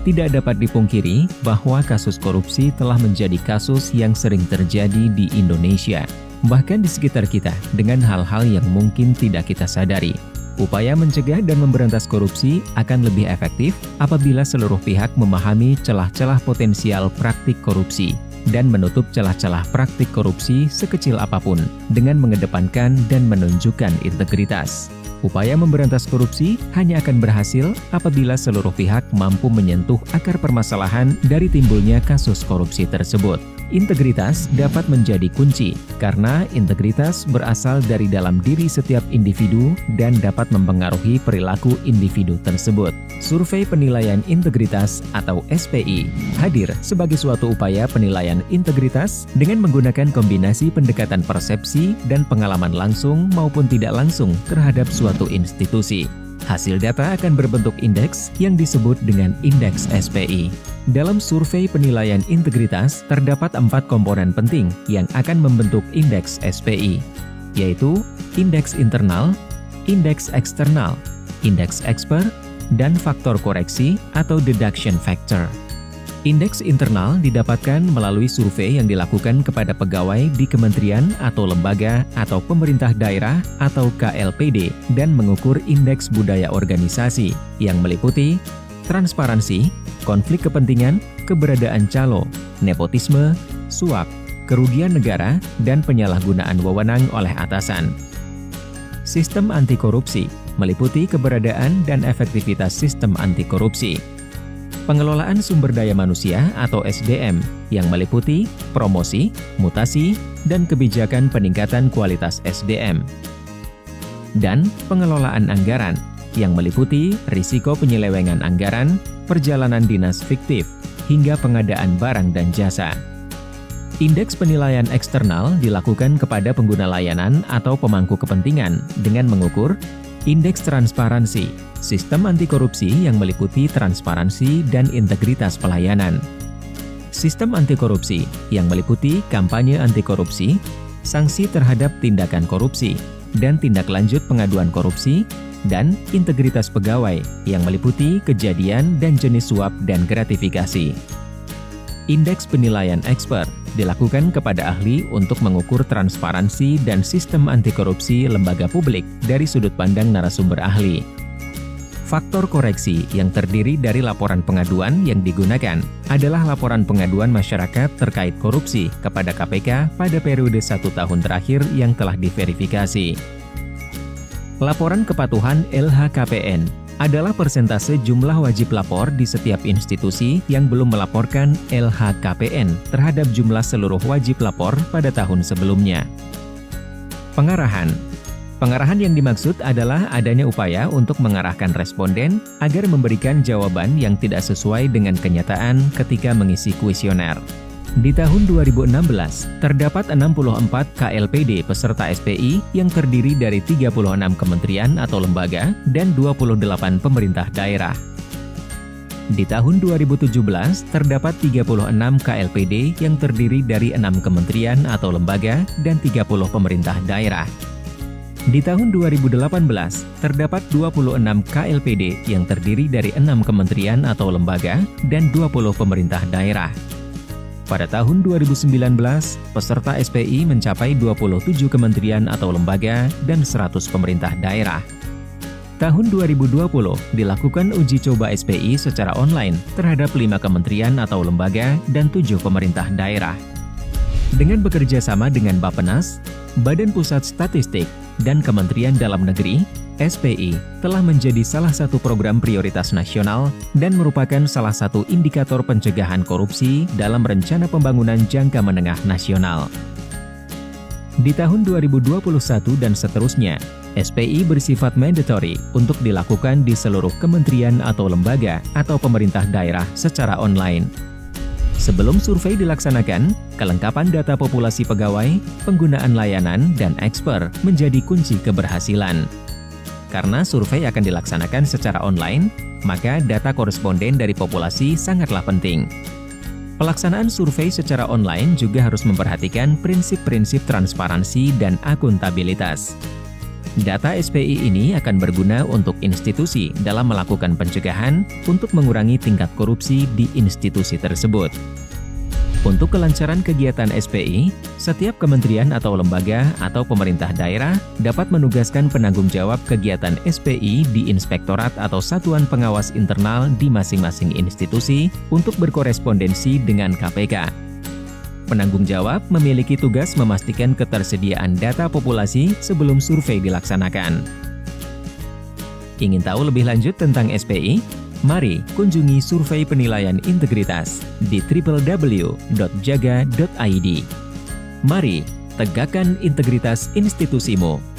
Tidak dapat dipungkiri bahwa kasus korupsi telah menjadi kasus yang sering terjadi di Indonesia, bahkan di sekitar kita dengan hal-hal yang mungkin tidak kita sadari. Upaya mencegah dan memberantas korupsi akan lebih efektif apabila seluruh pihak memahami celah-celah potensial praktik korupsi dan menutup celah-celah praktik korupsi sekecil apapun dengan mengedepankan dan menunjukkan integritas. Upaya memberantas korupsi hanya akan berhasil apabila seluruh pihak mampu menyentuh akar permasalahan dari timbulnya kasus korupsi tersebut. Integritas dapat menjadi kunci, karena integritas berasal dari dalam diri setiap individu dan dapat mempengaruhi perilaku individu tersebut. Survei Penilaian Integritas atau SPI hadir sebagai suatu upaya penilaian integritas dengan menggunakan kombinasi pendekatan persepsi dan pengalaman langsung maupun tidak langsung terhadap suatu institusi. Hasil data akan berbentuk indeks yang disebut dengan indeks SPI. Dalam survei penilaian integritas, terdapat 4 komponen penting yang akan membentuk indeks SPI, yaitu indeks internal, indeks eksternal, indeks expert, dan faktor koreksi atau deduction factor. Indeks internal didapatkan melalui survei yang dilakukan kepada pegawai di kementerian atau lembaga atau pemerintah daerah atau KLPD dan mengukur indeks budaya organisasi yang meliputi transparansi, konflik kepentingan, keberadaan calo, nepotisme, suap, kerugian negara, dan penyalahgunaan wewenang oleh atasan. Sistem anti korupsi meliputi keberadaan dan efektivitas sistem anti korupsi. Pengelolaan sumber daya manusia atau SDM yang meliputi promosi, mutasi, dan kebijakan peningkatan kualitas SDM. Dan pengelolaan anggaran yang meliputi risiko penyelewengan anggaran, perjalanan dinas fiktif, hingga pengadaan barang dan jasa. Indeks penilaian eksternal dilakukan kepada pengguna layanan atau pemangku kepentingan dengan mengukur indeks transparansi, sistem anti korupsi yang meliputi transparansi dan integritas pelayanan. Sistem anti korupsi yang meliputi kampanye anti korupsi, sanksi terhadap tindakan korupsi, dan tindak lanjut pengaduan korupsi, dan integritas pegawai yang meliputi kejadian dan jenis suap dan gratifikasi. Indeks penilaian expert dilakukan kepada ahli untuk mengukur transparansi dan sistem anti korupsi lembaga publik dari sudut pandang narasumber ahli. Faktor koreksi yang terdiri dari laporan pengaduan yang digunakan adalah laporan pengaduan masyarakat terkait korupsi kepada KPK pada periode 1 tahun terakhir yang telah diverifikasi. Laporan kepatuhan LHKPN adalah persentase jumlah wajib lapor di setiap institusi yang belum melaporkan LHKPN terhadap jumlah seluruh wajib lapor pada tahun sebelumnya. Pengarahan. Pengarahan yang dimaksud adalah adanya upaya untuk mengarahkan responden agar memberikan jawaban yang tidak sesuai dengan kenyataan ketika mengisi kuesioner. Di tahun 2016, terdapat 64 KLPD peserta SPI yang terdiri dari 36 kementerian atau lembaga dan 28 pemerintah daerah. Di tahun 2017, terdapat 36 KLPD yang terdiri dari 6 kementerian atau lembaga dan 30 pemerintah daerah. Di tahun 2018, terdapat 26 KLPD yang terdiri dari 6 kementerian atau lembaga dan 20 pemerintah daerah. Pada tahun 2019, peserta SPI mencapai 27 kementerian atau lembaga dan 100 pemerintah daerah. Tahun 2020 dilakukan uji coba SPI secara online terhadap 5 kementerian atau lembaga dan 7 pemerintah daerah. Dengan bekerja sama dengan Bappenas, Badan Pusat Statistik, dan Kementerian Dalam Negeri, SPI telah menjadi salah satu program prioritas nasional dan merupakan salah satu indikator pencegahan korupsi dalam rencana pembangunan jangka menengah nasional. Di tahun 2021 dan seterusnya, SPI bersifat mandatory untuk dilakukan di seluruh kementerian atau lembaga atau pemerintah daerah secara online. Sebelum survei dilaksanakan, kelengkapan data populasi pegawai, penggunaan layanan, dan eksper menjadi kunci keberhasilan. Karena survei akan dilaksanakan secara online, maka data koresponden dari populasi sangatlah penting. Pelaksanaan survei secara online juga harus memperhatikan prinsip-prinsip transparansi dan akuntabilitas. Data SPI ini akan berguna untuk institusi dalam melakukan pencegahan untuk mengurangi tingkat korupsi di institusi tersebut. Untuk kelancaran kegiatan SPI, setiap kementerian atau lembaga atau pemerintah daerah dapat menugaskan penanggung jawab kegiatan SPI di inspektorat atau satuan pengawas internal di masing-masing institusi untuk berkorespondensi dengan KPK. Penanggung jawab memiliki tugas memastikan ketersediaan data populasi sebelum survei dilaksanakan. Ingin tahu lebih lanjut tentang SPI? Mari kunjungi survei penilaian integritas di www.jaga.id. Mari tegakkan integritas institusimu.